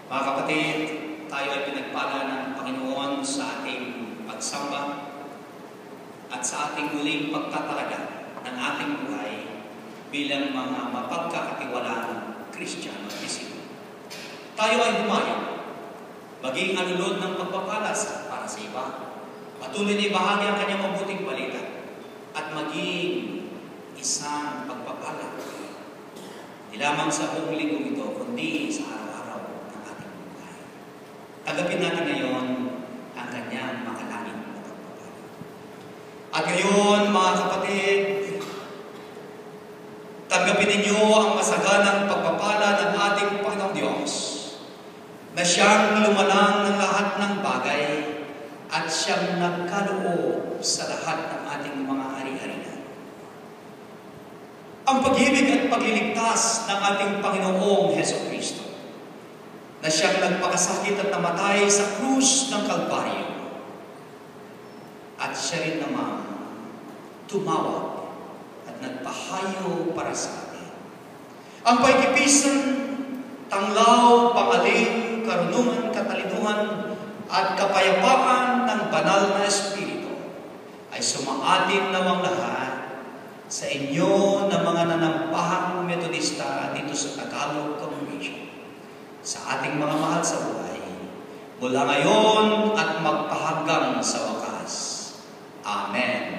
Mga kapatid, tayo ay pinagpala ng Panginoon sa ating pagsamba at sa ating muling pagtatalaga ng ating buhay bilang mga mapagkakatiwalaan Kristiyano at Disipulo. Tayo ay humayo, maging alulod ng pagpapalas para sa iba, patuloy na ibahagi ang kanyang mabuting balita at maging isang pagpapala. Hindi lamang sa buong linggong ito, kundi sa araw-araw ng ating buhay. Tanggapin natin ngayon ang kanyang makalangit na pagpapala. At ngayon, mga kapatid, tanggapin ninyo ang masaganang pagpapala ng ating Panginoong Diyos, na siyang lumalang ng lahat ng bagay at siyang nagkaloob sa lahat ng ating mga hari-harian. Ang pag-ibig at pagliligtas ng ating Panginoong Hesukristo, na siyang nagpakasakit at namatay sa krus ng Kalbaryo, at siya rin naman tumawag at nagpahayo para sa atin. Ang pagkipisan, tanglaw, pangaling, karunungan, katalinuhan, at kapayapaan ng banal na Espiritu ay sumaatin namang lahat sa inyo na mga nanampahang Metodista dito sa Tagalog Congregation, sa ating mga mahal sa buhay, mula ngayon at magpahanggang sa wakas. Amen.